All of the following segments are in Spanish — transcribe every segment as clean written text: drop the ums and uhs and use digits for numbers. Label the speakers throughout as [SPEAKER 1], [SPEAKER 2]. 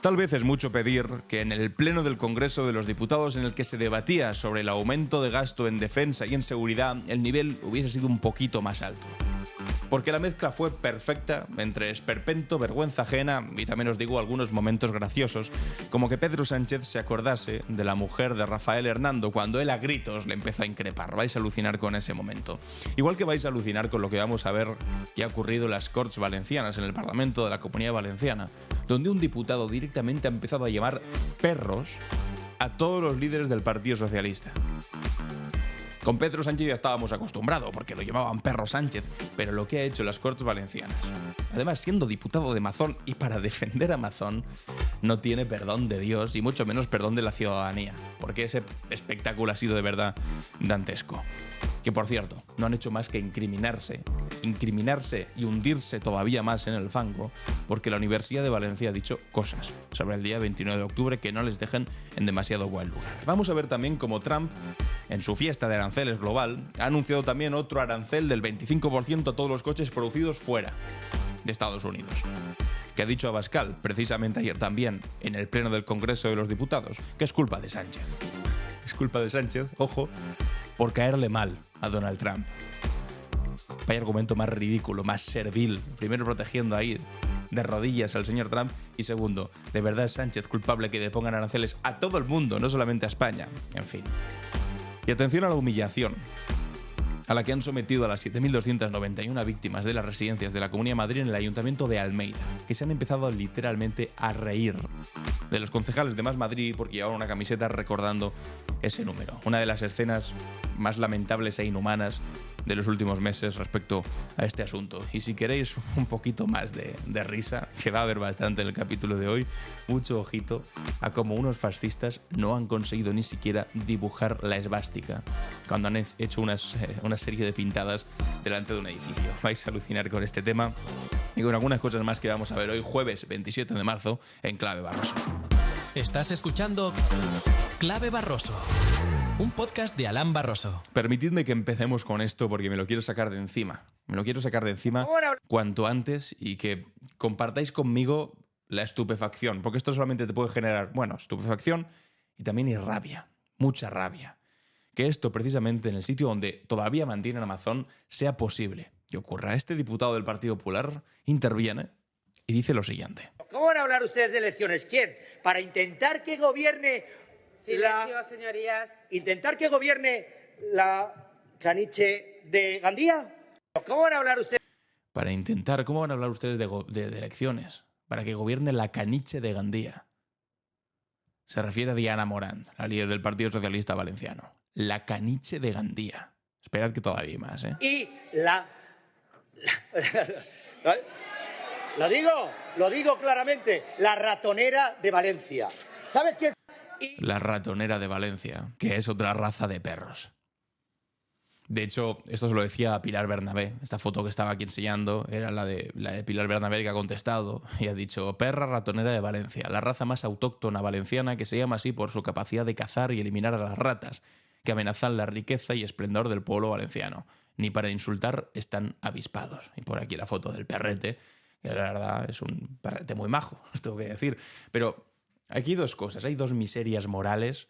[SPEAKER 1] Tal vez es mucho pedir que en el Pleno del Congreso de los Diputados, en el que se debatía sobre el aumento de gasto en defensa y en seguridad, el nivel hubiese sido un poquito más alto. Porque la mezcla fue perfecta entre esperpento, vergüenza ajena y también os digo algunos momentos graciosos, como que Pedro Sánchez se acordase de la mujer de Rafael Hernando cuando él a gritos le empezó a increpar. Vais a alucinar con ese momento. Igual que vais a alucinar con lo que vamos a ver que ha ocurrido en las Corts Valencianas, en el Parlamento de la Comunidad Valenciana, donde un diputado directamente ha empezado a llamar perros a todos los líderes del Partido Socialista. Con Pedro Sánchez ya estábamos acostumbrados, porque lo llamaban Perro Sánchez, pero lo que ha hecho en las Corts Valencianas, además siendo diputado de Mazón y para defender a Mazón, no tiene perdón de Dios y mucho menos perdón de la ciudadanía, porque ese espectáculo ha sido de verdad dantesco. Que por cierto, no han hecho más que incriminarse y hundirse todavía más en el fango, porque la Universidad de Valencia ha dicho cosas sobre el día 29 de octubre que no les dejen en demasiado buen lugar. Vamos a ver también cómo Trump, en su fiesta de aranceles global, ha anunciado también otro arancel del 25% a todos los coches producidos fuera de Estados Unidos. Que ha dicho Abascal, precisamente ayer también, en el Pleno del Congreso de los Diputados, que es culpa de Sánchez. Es culpa de Sánchez, ojo, por caerle mal a Donald Trump. Vaya argumento más ridículo, más servil. Primero protegiendo ahí de rodillas al señor Trump y segundo, de verdad es Sánchez culpable que le pongan aranceles a todo el mundo, no solamente a España. En fin. Y atención a la humillación a la que han sometido a las 7.291 víctimas de las residencias de la Comunidad de Madrid en el Ayuntamiento de Almeida, que se han empezado literalmente a reír de los concejales de Más Madrid porque llevaban una camiseta recordando ese número. Una de las escenas más lamentables e inhumanas de los últimos meses respecto a este asunto. Y si queréis un poquito más de risa, que va a haber bastante en el capítulo de hoy, mucho ojito a cómo unos fascistas no han conseguido ni siquiera dibujar la esvástica cuando han hecho una serie de pintadas delante de un edificio. Vais a alucinar con este tema y con algunas cosas más que vamos a ver hoy, jueves 27 de marzo, en Clave Barroso.
[SPEAKER 2] Estás escuchando Clave Barroso, un podcast de Alan Barroso.
[SPEAKER 1] Permitidme que empecemos con esto porque me lo quiero sacar de encima. Me lo quiero sacar de encima cuanto antes y que compartáis conmigo la estupefacción, porque esto solamente te puede generar, bueno, estupefacción y también y rabia, mucha rabia. Que esto precisamente en el sitio donde todavía mantienen a Mazón sea posible que ocurra. Este diputado del Partido Popular interviene y dice lo siguiente.
[SPEAKER 3] ¿Cómo van a hablar ustedes de elecciones? ¿Quién? ¿Para intentar que gobierne
[SPEAKER 4] Silencio, señorías.
[SPEAKER 3] intentar que gobierne la caniche de Gandía? ¿Cómo van a hablar ustedes?
[SPEAKER 1] Para intentar, ¿cómo van a hablar ustedes de elecciones? Para que gobierne la caniche de Gandía. Se refiere a Diana Morant, la líder del Partido Socialista Valenciano. La caniche de Gandía. Esperad que todavía hay más, ¿eh?
[SPEAKER 3] Y lo digo claramente, la ratonera de Valencia. ¿Sabes qué?
[SPEAKER 1] La ratonera de Valencia, que es otra raza de perros. De hecho, esto se lo decía Pilar Bernabé. Esta foto que estaba aquí enseñando era la de Pilar Bernabé, que ha contestado y ha dicho: perra ratonera de Valencia, la raza más autóctona valenciana que se llama así por su capacidad de cazar y eliminar a las ratas que amenazan la riqueza y esplendor del pueblo valenciano. Ni para insultar están avispados. Y por aquí la foto del perrete, que la verdad es un perrete muy majo, os tengo que decir. Pero aquí hay dos cosas, hay dos miserias morales,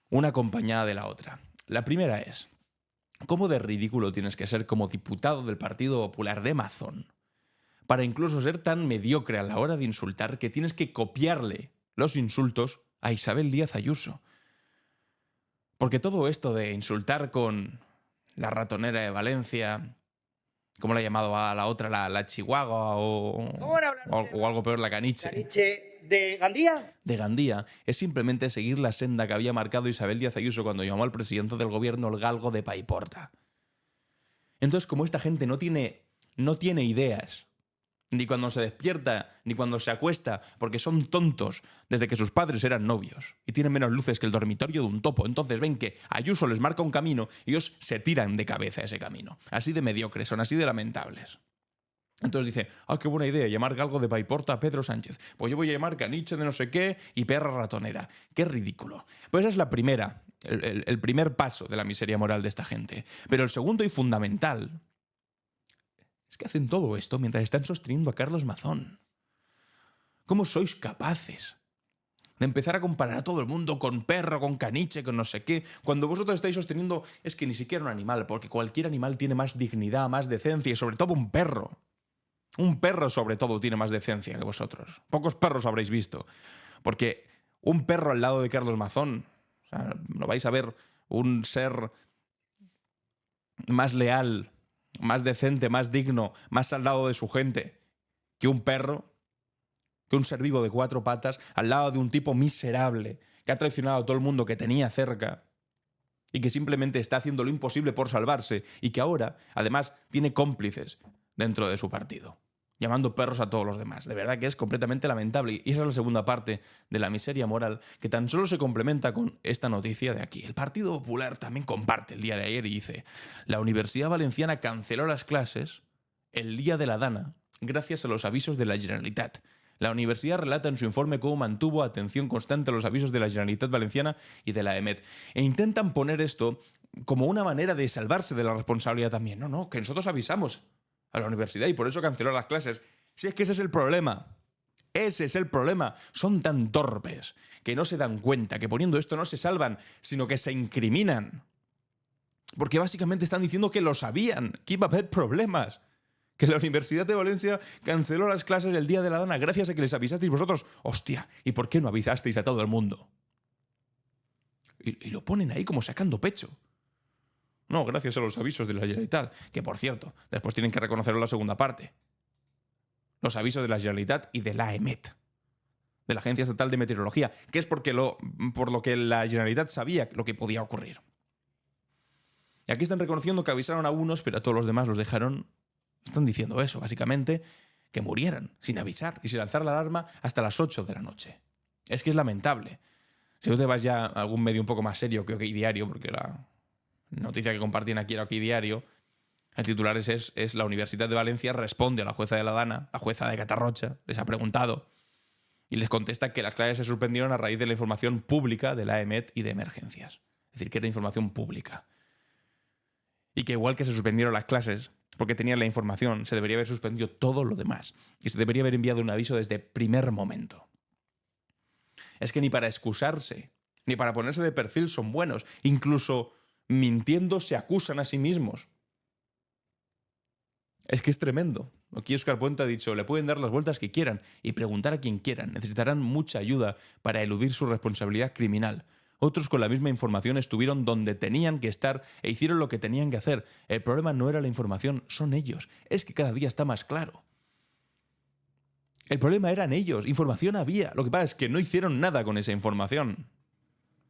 [SPEAKER 1] una acompañada de la otra. La primera es: ¿cómo de ridículo tienes que ser como diputado del Partido Popular de Mazón para incluso ser tan mediocre a la hora de insultar que tienes que copiarle los insultos a Isabel Díaz Ayuso? Porque todo esto de insultar con la ratonera de Valencia, ¿cómo la ha llamado a la otra? La chihuahua o algo peor, la caniche.
[SPEAKER 3] ¿Caniche de Gandía?
[SPEAKER 1] De Gandía es simplemente seguir la senda que había marcado Isabel Díaz Ayuso cuando llamó al presidente del gobierno el galgo de Paiporta. Entonces, como esta gente no tiene ideas, ni cuando se despierta, ni cuando se acuesta, porque son tontos desde que sus padres eran novios y tienen menos luces que el dormitorio de un topo, entonces ven que Ayuso les marca un camino y ellos se tiran de cabeza a ese camino. Así de mediocres son, así de lamentables. Entonces dice: qué buena idea, llamar galgo de Paiporta a Pedro Sánchez. Pues yo voy a llamar caniche de no sé qué y perra ratonera. ¡Qué ridículo! Pues esa es la primera, el primer paso de la miseria moral de esta gente. Pero el segundo y fundamental es que hacen todo esto mientras están sosteniendo a Carlos Mazón. ¿Cómo sois capaces de empezar a comparar a todo el mundo con perro, con caniche, con no sé qué, cuando vosotros estáis sosteniendo es que ni siquiera un animal, porque cualquier animal tiene más dignidad, más decencia, y sobre todo un perro. Un perro sobre todo tiene más decencia que vosotros. Pocos perros habréis visto. Porque un perro al lado de Carlos Mazón, o sea, no vais a ver un ser más leal, más decente, más digno, más al lado de su gente que un perro, que un ser vivo de 4 patas, al lado de un tipo miserable que ha traicionado a todo el mundo que tenía cerca y que simplemente está haciendo lo imposible por salvarse y que ahora, además, tiene cómplices dentro de su partido, llamando perros a todos los demás. De verdad que es completamente lamentable. Y esa es la segunda parte de la miseria moral que tan solo se complementa con esta noticia de aquí. El Partido Popular también comparte el día de ayer y dice: la Universidad Valenciana canceló las clases el día de la Dana gracias a los avisos de la Generalitat. La universidad relata en su informe cómo mantuvo atención constante a los avisos de la Generalitat Valenciana y de la EMET. E intentan poner esto como una manera de salvarse de la responsabilidad también. No, que nosotros avisamos a la universidad y por eso canceló las clases. Si es que ese es el problema. Ese es el problema. Son tan torpes que no se dan cuenta que poniendo esto no se salvan, sino que se incriminan. Porque básicamente están diciendo que lo sabían, que iba a haber problemas. Que la Universidad de Valencia canceló las clases el día de la Dana gracias a que les avisasteis vosotros. Hostia, ¿y por qué no avisasteis a todo el mundo? Y lo ponen ahí como sacando pecho. No, gracias a los avisos de la Generalitat, que por cierto, después tienen que reconocerlo en la segunda parte. Los avisos de la Generalitat y de la EMET, de la Agencia Estatal de Meteorología, que es por lo que la Generalitat sabía lo que podía ocurrir. Y aquí están reconociendo que avisaron a unos, pero a todos los demás los dejaron. Están diciendo eso, básicamente, que murieran sin avisar y sin lanzar la alarma hasta las 8 de la noche. Es que es lamentable. Si tú te vas ya a algún medio un poco más serio que OK Diario, porque la noticia que compartían aquí era OK Diario, el titular es la Universidad de Valencia responde a la jueza de la Dana, la jueza de Catarrocha, les ha preguntado, y les contesta que las clases se suspendieron a raíz de la información pública de la EMET y de emergencias. Es decir, que era información pública. Y que igual que se suspendieron las clases porque tenían la información, se debería haber suspendido todo lo demás. Y se debería haber enviado un aviso desde primer momento. Es que ni para excusarse, ni para ponerse de perfil son buenos. Incluso mintiendo se acusan a sí mismos. Es que es tremendo. Aquí Óscar Puente ha dicho, le pueden dar las vueltas que quieran y preguntar a quien quieran. Necesitarán mucha ayuda para eludir su responsabilidad criminal. Otros con la misma información estuvieron donde tenían que estar e hicieron lo que tenían que hacer. El problema no era la información, son ellos. Es que cada día está más claro. El problema eran ellos, información había. Lo que pasa es que no hicieron nada con esa información.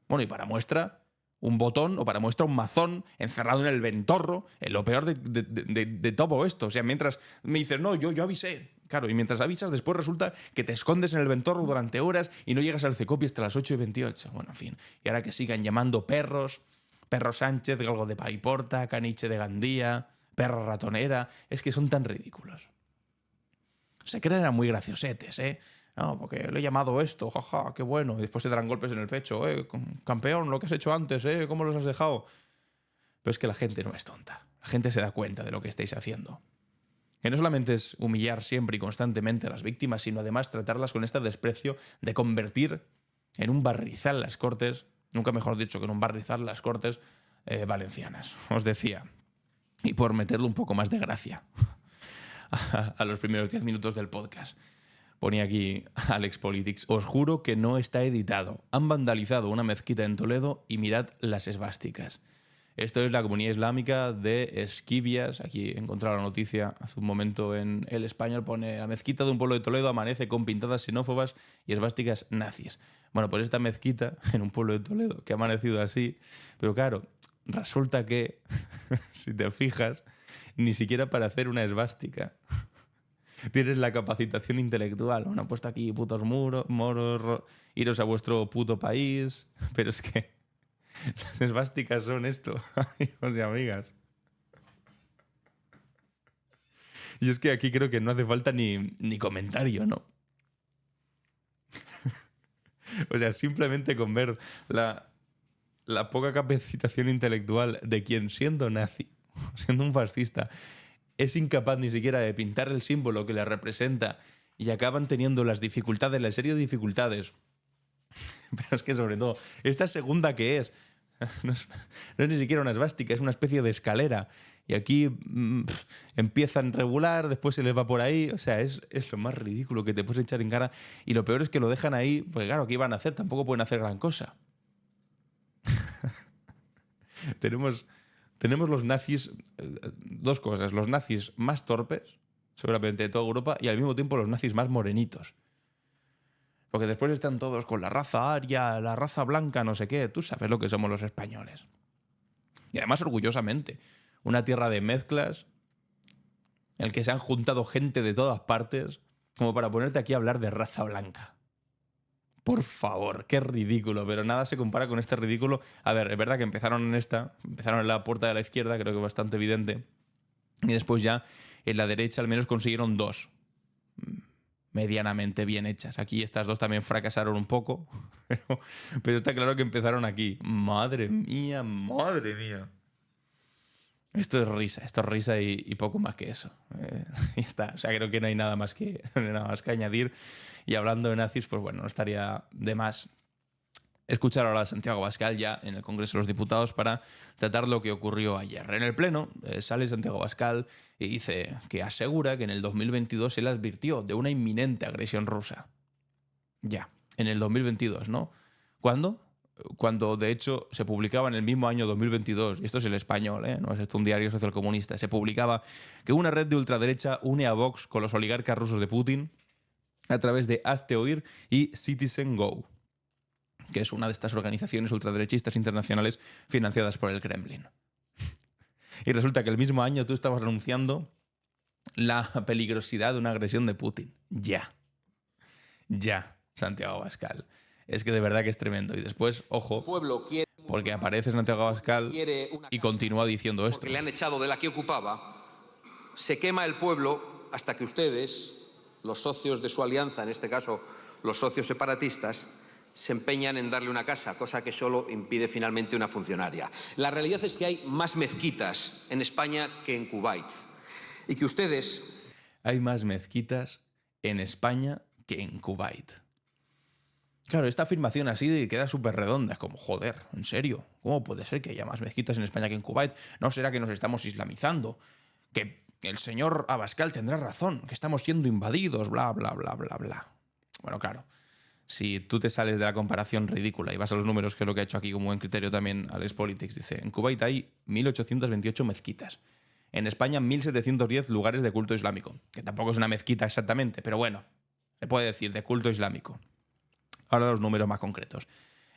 [SPEAKER 1] Bueno, y para muestra, un botón o para muestra un mazón encerrado en el ventorro, en lo peor de todo esto. O sea, mientras me dices, no, yo avisé. Claro, y mientras avisas, después resulta que te escondes en el ventorro durante horas y no llegas al Cecopi hasta las 8:28. Bueno, en fin. Y ahora que sigan llamando perros, Perro Sánchez, Galgo de Paiporta, Caniche de Gandía, Perra Ratonera, es que son tan ridículos. Se creen muy graciosetes, ¿eh? No, porque le he llamado esto, jaja, qué bueno. Y después se darán golpes en el pecho, campeón, lo que has hecho antes, ¿cómo los has dejado? Pero es que la gente no es tonta. La gente se da cuenta de lo que estáis haciendo. Que no solamente es humillar siempre y constantemente a las víctimas, sino además tratarlas con este desprecio de convertir en un barrizal las Cortes, nunca mejor dicho que en un barrizal las Cortes valencianas, os decía. Y por meterle un poco más de gracia a los primeros 10 minutos del podcast. Ponía aquí Alex Politics. Os juro que no está editado. Han vandalizado una mezquita en Toledo y mirad las esvásticas. Esto es la comunidad islámica de Esquivias. Aquí he encontrado la noticia hace un momento en El Español. Pone: la mezquita de un pueblo de Toledo amanece con pintadas xenófobas y esvásticas nazis. Bueno, pues esta mezquita en un pueblo de Toledo que ha amanecido así. Pero claro, resulta que, si te fijas, ni siquiera para hacer una esvástica tienes la capacitación intelectual. Bueno, han puesto aquí putos moros, iros a vuestro puto país. Pero es que las esvásticas son esto, amigos y amigas. Y es que aquí creo que no hace falta ni comentario, ¿no? O sea, simplemente con ver la poca capacitación intelectual de quien, siendo nazi, siendo un fascista, es incapaz ni siquiera de pintar el símbolo que le representa y acaban teniendo las dificultades, la serie de dificultades. Pero es que sobre todo, esta segunda que es, no es ni siquiera una esvástica, es una especie de escalera. Y aquí empiezan regular, después se les va por ahí. O sea, es lo más ridículo que te puedes echar en cara. Y lo peor es que lo dejan ahí, porque claro, ¿qué iban a hacer? Tampoco pueden hacer gran cosa. Tenemos los nazis, dos cosas, los nazis más torpes, seguramente de toda Europa, y al mismo tiempo los nazis más morenitos. Porque después están todos con la raza aria, la raza blanca, no sé qué. Tú sabes lo que somos los españoles. Y además orgullosamente. Una tierra de mezclas en el que se han juntado gente de todas partes como para ponerte aquí a hablar de raza blanca. Por favor, qué ridículo, pero nada se compara con este ridículo. A ver, es verdad que empezaron en la puerta de la izquierda, creo que es bastante evidente, y después ya en la derecha al menos consiguieron dos medianamente bien hechas. Aquí estas dos también fracasaron un poco, pero está claro que empezaron aquí. Madre mía, madre mía. Esto es risa y poco más que eso. Y está. O sea, creo que no hay nada más que añadir. Y hablando de nazis, pues bueno, no estaría de más escuchar ahora a Santiago Abascal ya en el Congreso de los Diputados para tratar lo que ocurrió ayer. En el Pleno sale Santiago Abascal y dice que asegura que en el 2022 él advirtió de una inminente agresión rusa. Ya, en el 2022, ¿no? ¿Cuándo? Cuando de hecho se publicaba en el mismo año 2022, y esto es El Español, no es esto un diario socialcomunista, se publicaba que una red de ultraderecha une a Vox con los oligarcas rusos de Putin a través de Hazte Oír y Citizen Go, que es una de estas organizaciones ultraderechistas internacionales financiadas por el Kremlin. Y resulta que el mismo año tú estabas anunciando la peligrosidad de una agresión de Putin. Ya, Santiago Abascal. Es que de verdad que es tremendo. Y después, ojo, porque aparece Santiago Abascal y continúa diciendo esto.
[SPEAKER 5] Porque le han echado de la que ocupaba, se quema el pueblo hasta que ustedes, los socios de su alianza, en este caso los socios separatistas, se empeñan en darle una casa, cosa que solo impide finalmente una funcionaria. La realidad es que hay más mezquitas en España que en Kuwait. Y que ustedes...
[SPEAKER 1] Hay más mezquitas en España que en Kuwait. Claro, esta afirmación así queda súper redonda. Es como, joder, ¿en serio? ¿Cómo puede ser que haya más mezquitas en España que en Kuwait? ¿No será que nos estamos islamizando? Que el señor Abascal tendrá razón, que estamos siendo invadidos, bla, bla, bla, bla, bla. Bueno, claro, si tú te sales de la comparación ridícula y vas a los números, que es lo que ha hecho aquí como buen criterio también Alex Politics, dice, en Kuwait hay 1.828 mezquitas. En España, 1.710 lugares de culto islámico, que tampoco es una mezquita exactamente, pero bueno, se puede decir de culto islámico. Ahora los números más concretos.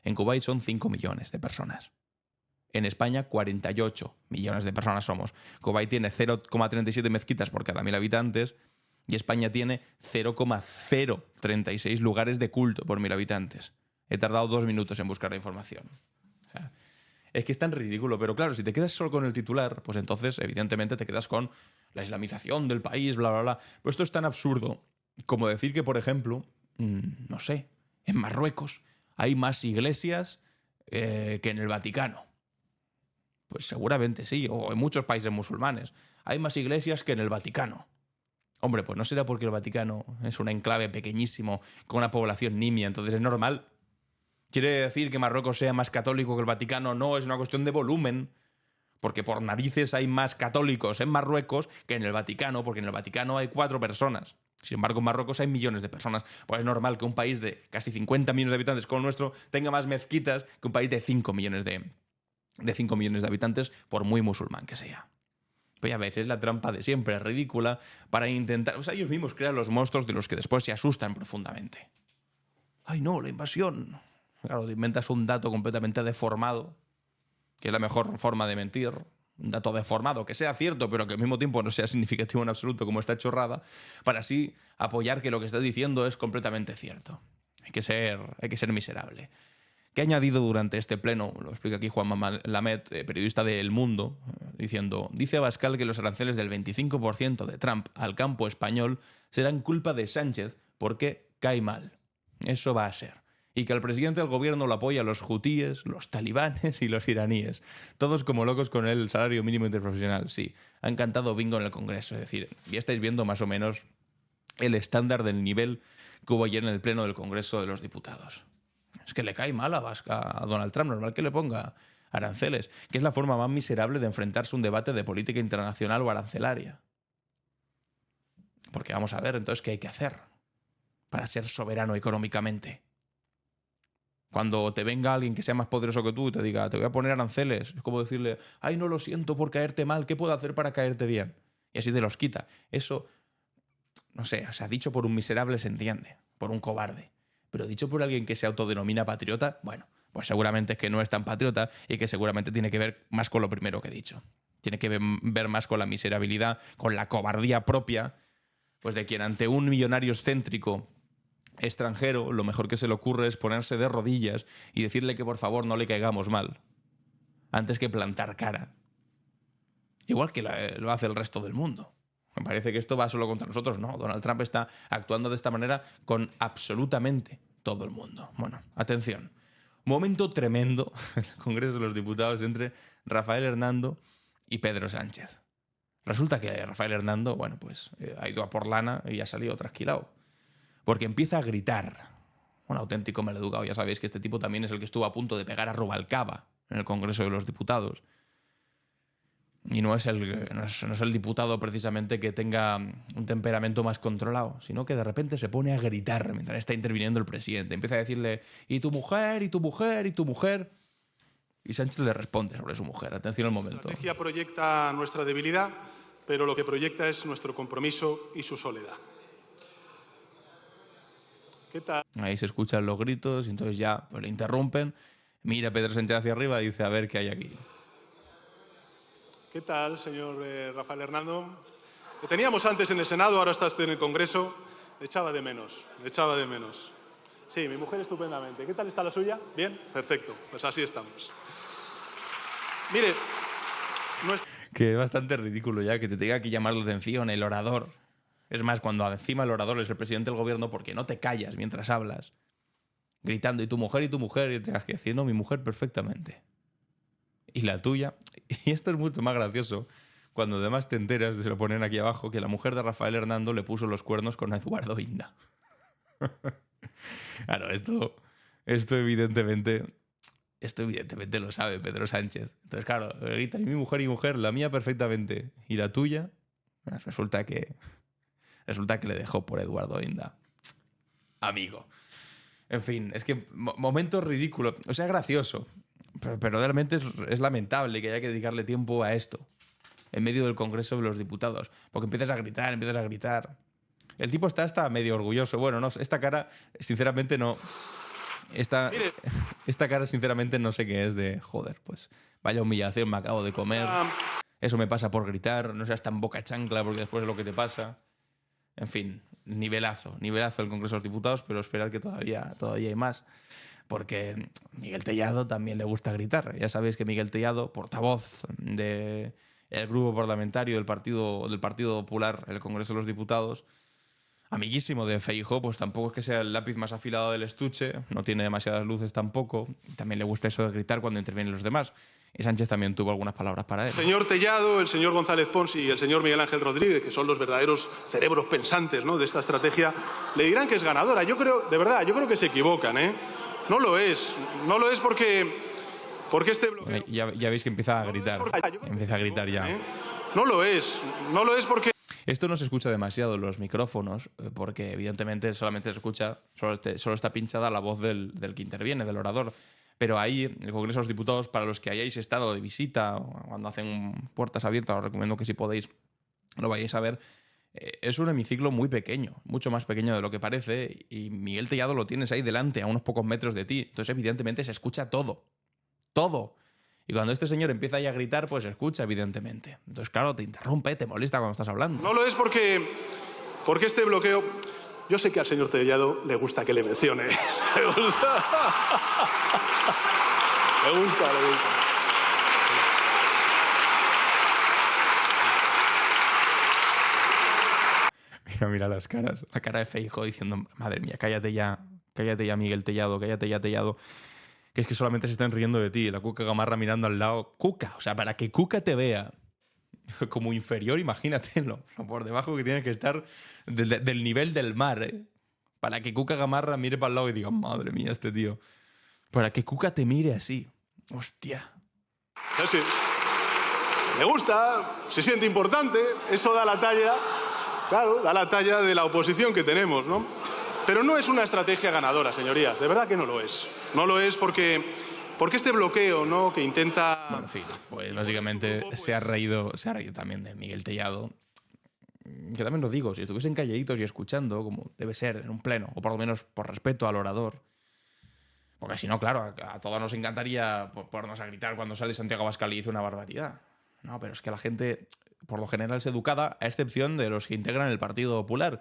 [SPEAKER 1] En Kuwait son 5 millones de personas. En España, 48 millones de personas somos. Kuwait tiene 0,37 mezquitas por cada 1.000 habitantes y España tiene 0,036 lugares de culto por 1.000 habitantes. He tardado 2 minutos en buscar la información. O sea, es que es tan ridículo, pero claro, si te quedas solo con el titular, pues entonces evidentemente te quedas con la islamización del país, bla, bla, bla. Pero esto es tan absurdo como decir que, por ejemplo, no sé, en Marruecos hay más iglesias que en el Vaticano. Pues seguramente sí, o en muchos países musulmanes. Hay más iglesias que en el Vaticano. Hombre, pues no será porque el Vaticano es un enclave pequeñísimo con una población nimia, entonces es normal. ¿Quiere decir que Marruecos sea más católico que el Vaticano? No, es una cuestión de volumen. Porque por narices hay más católicos en Marruecos que en el Vaticano, porque en el Vaticano hay 4 personas. Sin embargo, en Marruecos hay millones de personas. Pues es normal que un país de casi 50 millones de habitantes como el nuestro tenga más mezquitas que un país de 5 millones de habitantes, por muy musulmán que sea. Pues ya ves, es la trampa de siempre, ridícula, para intentar... O sea, ellos mismos crean los monstruos de los que después se asustan profundamente. ¡Ay, no, la invasión! Claro, te inventas un dato completamente deformado, que es la mejor forma de mentir. Un dato deformado, que sea cierto, pero que al mismo tiempo no sea significativo en absoluto como esta chorrada, para así apoyar que lo que estás diciendo es completamente cierto. Hay que ser miserable. ¿Qué ha añadido durante este pleno? Lo explica aquí Juan Lamet, periodista de El Mundo, diciendo: dice Abascal que los aranceles del 25% de Trump al campo español serán culpa de Sánchez porque cae mal. Eso va a ser. Y que al presidente del gobierno lo apoya los hutíes, los talibanes y los iraníes. Todos como locos con el salario mínimo interprofesional. Sí, han cantado bingo en el Congreso. Es decir, ya estáis viendo más o menos el estándar del nivel que hubo ayer en el Pleno del Congreso de los Diputados. Es que le cae mal a Donald Trump, normal que le ponga aranceles, que es la forma más miserable de enfrentarse a un debate de política internacional o arancelaria. Porque vamos a ver, entonces, ¿qué hay que hacer para ser soberano económicamente? Cuando te venga alguien que sea más poderoso que tú y te diga, te voy a poner aranceles, es como decirle, ay, no lo siento por caerte mal, ¿qué puedo hacer para caerte bien? Y así te los quita. Eso, no sé, o sea, dicho por un miserable se entiende, por un cobarde. Pero dicho por alguien que se autodenomina patriota, bueno, pues seguramente es que no es tan patriota y que seguramente tiene que ver más con lo primero que he dicho. Tiene que ver más con la miserabilidad, con la cobardía propia, pues de quien ante un millonario excéntrico extranjero lo mejor que se le ocurre es ponerse de rodillas y decirle que por favor no le caigamos mal, antes que plantar cara. Igual que lo hace el resto del mundo. Me parece que esto va solo contra nosotros. No, Donald Trump está actuando de esta manera con absolutamente todo el mundo. Bueno, atención. Momento tremendo en el Congreso de los Diputados entre Rafael Hernando y Pedro Sánchez. Resulta que Rafael Hernando, bueno, pues ha ido a por lana y ha salido trasquilado. Porque empieza a gritar. Un auténtico maleducado. Ya sabéis que este tipo también es el que estuvo a punto de pegar a Rubalcaba en el Congreso de los Diputados. Y no es el diputado precisamente que tenga un temperamento más controlado, sino que de repente se pone a gritar mientras está interviniendo el presidente. Empieza a decirle, ¿y tu mujer? ¿Y tu mujer? ¿Y tu mujer? Y Sánchez le responde sobre su mujer. Atención al momento.
[SPEAKER 6] La estrategia proyecta nuestra debilidad, pero lo que proyecta es nuestro compromiso y su soledad. ¿Qué tal?
[SPEAKER 1] Ahí se escuchan los gritos y entonces ya pues, le interrumpen. Mira a Pedro Sánchez hacia arriba y dice, a ver qué hay aquí.
[SPEAKER 6] ¿Qué tal, señor Rafael Hernando? Te teníamos antes en el Senado, ahora estás en el Congreso. Le echaba de menos, le echaba de menos. Sí, mi mujer estupendamente. ¿Qué tal está la suya? ¿Bien? Perfecto, pues así estamos. Mire,
[SPEAKER 1] que es bastante ridículo ya que te tenga que llamar la atención el orador. Es más, cuando encima el orador es el presidente del gobierno, porque no te callas mientras hablas, gritando, y tu mujer, y tengas que decir, no, mi mujer perfectamente. Y la tuya. Y esto es mucho más gracioso cuando además te enteras, se lo ponen aquí abajo, que la mujer de Rafael Hernando le puso los cuernos con Eduardo Inda. Claro, esto evidentemente lo sabe Pedro Sánchez. Entonces, claro, grita, y mi mujer, la mía perfectamente. ¿Y la tuya? Resulta que le dejó por Eduardo Inda. Amigo. En fin, es que momento ridículo. O sea, gracioso. Pero realmente es lamentable que haya que dedicarle tiempo a esto en medio del Congreso de los Diputados. Porque empiezas a gritar. El tipo está medio orgulloso. Bueno, no, esta cara, sinceramente, no... Esta cara, sinceramente, no sé qué es de... Joder, pues vaya humillación, me acabo de comer. Eso me pasa por gritar. No seas tan boca chancla porque después es lo que te pasa. En fin, nivelazo el Congreso de los Diputados, pero esperad que todavía hay más. Porque Miguel Tellado también le gusta gritar. Ya sabéis que Miguel Tellado, portavoz del grupo parlamentario del Partido Popular en el Congreso de los Diputados, amiguísimo de Feijóo, pues tampoco es que sea el lápiz más afilado del estuche, no tiene demasiadas luces tampoco. También le gusta eso de gritar cuando intervienen los demás. Y Sánchez también tuvo algunas palabras para él.
[SPEAKER 6] El señor Tellado, el señor González Pons y el señor Miguel Ángel Rodríguez, que son los verdaderos cerebros pensantes, ¿no?, de esta estrategia, le dirán que es ganadora. Yo creo que se equivocan, ¿eh? No lo es porque este bloqueo...
[SPEAKER 1] Ya veis que empieza a gritar. Empieza a gritar ya.
[SPEAKER 6] No lo es porque...
[SPEAKER 1] Esto no se escucha demasiado en los micrófonos, porque evidentemente solamente se escucha, solo está pinchada la voz del que interviene, del orador. Pero ahí, en el Congreso de los Diputados, para los que hayáis estado de visita o cuando hacen puertas abiertas, os recomiendo que si podéis lo vayáis a ver. Es un hemiciclo muy pequeño, mucho más pequeño de lo que parece, y Miguel Tellado lo tienes ahí delante, a unos pocos metros de ti. Entonces, evidentemente, se escucha todo. Todo. Y cuando este señor empieza ahí a gritar, pues se escucha, evidentemente. Entonces, claro, te interrumpe, te molesta cuando estás hablando.
[SPEAKER 6] No lo es porque este bloqueo... Yo sé que al señor Tellado le gusta que le mencione. Le gusta. Le gusta.
[SPEAKER 1] Mira las caras. La cara de Feijóo diciendo, madre mía, cállate ya, Miguel Tellado, cállate ya, Tellado. Que es que solamente se están riendo de ti. La Cuca Gamarra mirando al lado. Cuca, o sea, para que Cuca te vea como inferior, imagínate, por debajo que tiene que estar del nivel del mar, ¿eh? Para que Cuca Gamarra mire para el lado y diga, madre mía, este tío. Para que Cuca te mire así. Hostia.
[SPEAKER 6] Sí. Me gusta, se siente importante, eso da la talla, claro, da la talla de la oposición que tenemos, ¿no? Pero no es una estrategia ganadora, señorías, de verdad que no lo es. No lo es porque este bloqueo, ¿no?, que intenta...
[SPEAKER 1] Bueno, en fin, pues básicamente se ha reído también de Miguel Tellado. Que también lo digo, si estuviesen calladitos y escuchando, como debe ser en un pleno, o por lo menos por respeto al orador, porque si no, claro, a todos nos encantaría ponernos a gritar cuando sale Santiago Abascal y dice una barbaridad. No, pero es que la gente, por lo general, es educada, a excepción de los que integran el Partido Popular,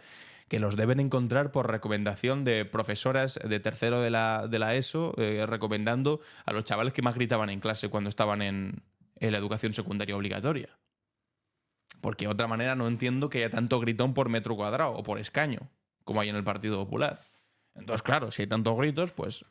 [SPEAKER 1] que los deben encontrar por recomendación de profesoras de tercero de la ESO, recomendando a los chavales que más gritaban en clase cuando estaban en la educación secundaria obligatoria. Porque de otra manera no entiendo que haya tanto gritón por metro cuadrado o por escaño, como hay en el Partido Popular. Entonces, claro, si hay tantos gritos, pues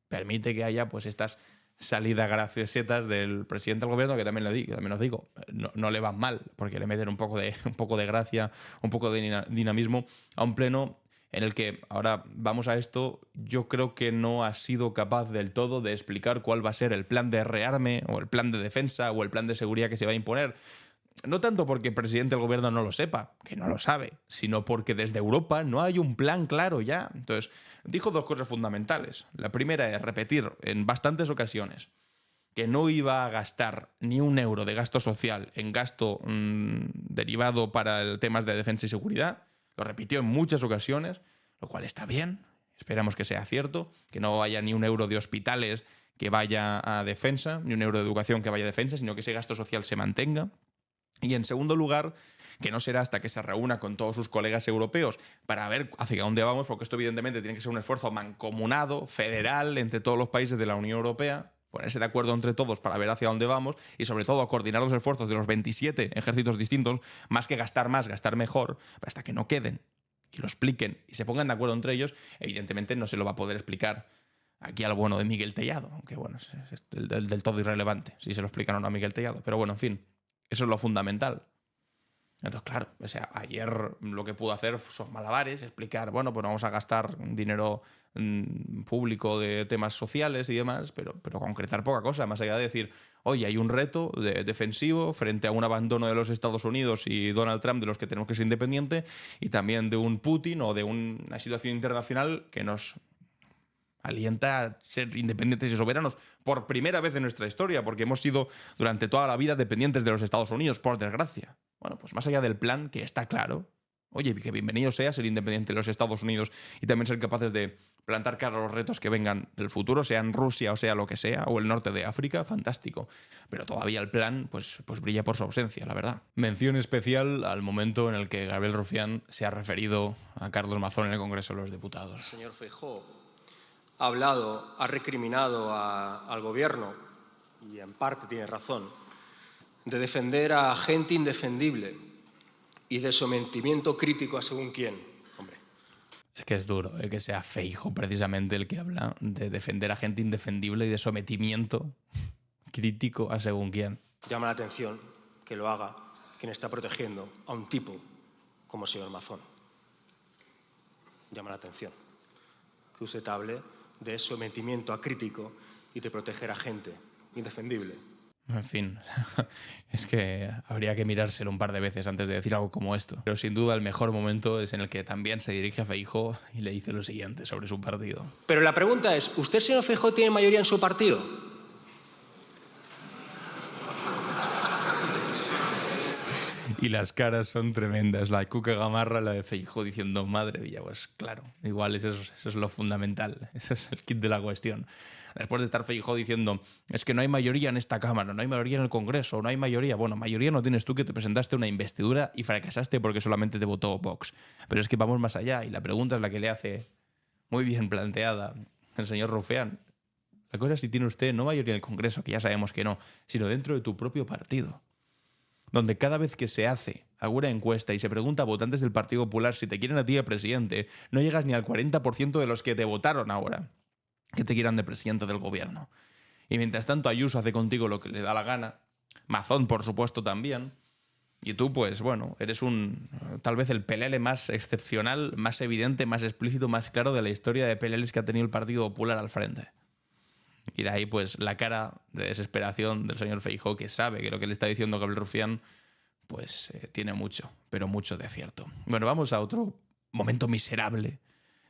[SPEAKER 1] permite que haya pues estas salidas graciosetas del presidente del gobierno, que también os digo, no le van mal, porque le meten un poco de gracia, un poco de dinamismo a un pleno en el que, ahora vamos a esto, yo creo que no ha sido capaz del todo de explicar cuál va a ser el plan de rearme, o el plan de defensa, o el plan de seguridad que se va a imponer. No tanto porque el presidente del gobierno no lo sepa, que no lo sabe, sino porque desde Europa no hay un plan claro ya. Entonces, dijo dos cosas fundamentales. La primera es repetir en bastantes ocasiones que no iba a gastar ni un euro de gasto social en gasto derivado para temas de defensa y seguridad. Lo repitió en muchas ocasiones, lo cual está bien. Esperamos que sea cierto, que no haya ni un euro de hospitales que vaya a defensa, ni un euro de educación que vaya a defensa, sino que ese gasto social se mantenga. Y en segundo lugar, que no será hasta que se reúna con todos sus colegas europeos para ver hacia dónde vamos, porque esto evidentemente tiene que ser un esfuerzo mancomunado, federal, entre todos los países de la Unión Europea, ponerse de acuerdo entre todos para ver hacia dónde vamos y sobre todo coordinar los esfuerzos de los 27 ejércitos distintos, más que gastar más, gastar mejor, hasta que no queden y lo expliquen y se pongan de acuerdo entre ellos. Evidentemente no se lo va a poder explicar aquí al bueno de Miguel Tellado, aunque bueno, es del todo irrelevante si se lo explican o no a Miguel Tellado, pero bueno, en fin. Eso es lo fundamental. Entonces, claro, o sea, ayer lo que pudo hacer son malabares, explicar, bueno, pues vamos a gastar dinero público de temas sociales y demás, pero concretar poca cosa, más allá de decir, oye, hay un reto defensivo frente a un abandono de los Estados Unidos y Donald Trump de los que tenemos que ser independientes, y también de un Putin o de una situación internacional que nos alienta a ser independientes y soberanos por primera vez en nuestra historia, porque hemos sido durante toda la vida dependientes de los Estados Unidos, por desgracia. Bueno, pues más allá del plan, que está claro, oye, que bienvenido sea ser independiente de los Estados Unidos y también ser capaces de plantar cara a los retos que vengan del futuro, sean Rusia o sea lo que sea, o el norte de África, fantástico. Pero todavía el plan pues brilla por su ausencia, la verdad. Mención especial al momento en el que Gabriel Rufián se ha referido a Carlos Mazón en el Congreso de los Diputados.
[SPEAKER 7] Señor Feijóo ha hablado, ha recriminado al gobierno, y en parte tiene razón, de defender a gente indefendible y de sometimiento crítico a según quién. Hombre.
[SPEAKER 1] Es que es duro, que sea Feijóo precisamente el que habla de defender a gente indefendible y de sometimiento crítico a según quién.
[SPEAKER 7] Llama la atención que lo haga quien está protegiendo a un tipo como el señor Mazón. Llama la atención que usted hable de sometimiento a crítico y de proteger a gente indefendible.
[SPEAKER 1] En fin, es que habría que mirárselo un par de veces antes de decir algo como esto. Pero sin duda el mejor momento es en el que también se dirige a Feijóo y le dice lo siguiente sobre su partido.
[SPEAKER 7] Pero la pregunta es, ¿usted, señor Feijóo, tiene mayoría en su partido?
[SPEAKER 1] Y las caras son tremendas. La de Cuca Gamarra, la de Feijóo diciendo, madre mía, pues claro, igual eso es lo fundamental. Ese es el kit de la cuestión. Después de estar Feijóo diciendo, es que no hay mayoría en esta Cámara, no hay mayoría en el Congreso, no hay mayoría. Bueno, mayoría no tienes tú, que te presentaste una investidura y fracasaste porque solamente te votó Vox. Pero es que vamos más allá y la pregunta es la que le hace muy bien planteada el señor Rufián. La cosa es si tiene usted no mayoría en el Congreso, que ya sabemos que no, sino dentro de tu propio partido, donde cada vez que se hace alguna encuesta y se pregunta a votantes del Partido Popular si te quieren a ti de presidente, no llegas ni al 40% de los que te votaron ahora que te quieran de presidente del gobierno. Y mientras tanto Ayuso hace contigo lo que le da la gana, Mazón por supuesto también, Y tú, pues bueno, eres tal vez el pelele más excepcional, más evidente, más explícito, más claro de la historia de peleles que ha tenido el Partido Popular al frente. Y de ahí, pues, la cara de desesperación del señor Feijóo, que sabe que lo que le está diciendo Gabriel Rufián, pues tiene mucho, pero mucho de cierto. Bueno, vamos a otro momento miserable,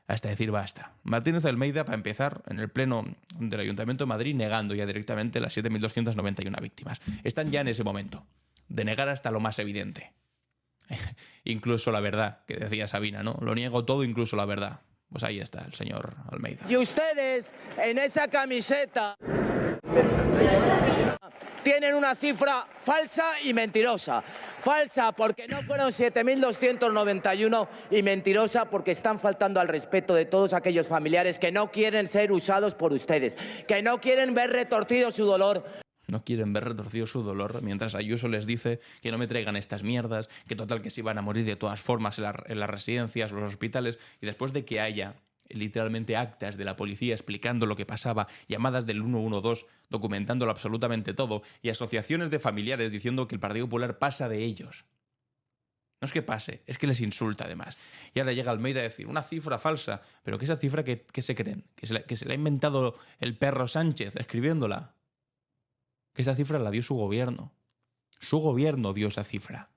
[SPEAKER 1] hasta decir basta. Martínez Almeida, para empezar, en el pleno del Ayuntamiento de Madrid, negando ya directamente las 7.291 víctimas. Están ya en ese momento de negar hasta lo más evidente. Incluso la verdad, que decía Sabina, ¿no? Lo niego todo, incluso la verdad. Pues ahí está el señor Almeida.
[SPEAKER 3] Y ustedes, en esa camiseta, tienen una cifra falsa y mentirosa. Falsa porque no fueron 7.291 y mentirosa porque están faltando al respeto de todos aquellos familiares que no quieren ser usados por ustedes, que no quieren ver retorcido su dolor.
[SPEAKER 1] No quieren ver retorcido su dolor, mientras Ayuso les dice que no me traigan estas mierdas, que total que se iban a morir de todas formas en las residencias, los hospitales, y después de que haya literalmente actas de la policía explicando lo que pasaba, llamadas del 112 documentándolo absolutamente todo, y asociaciones de familiares diciendo que el Partido Popular pasa de ellos. No es que pase, es que les insulta además. Y ahora llega Almeida a decir una cifra falsa, pero que esa cifra que se creen, que se la ha inventado el perro Sánchez escribiéndola. Que esa cifra la dio su gobierno. Su gobierno dio esa cifra.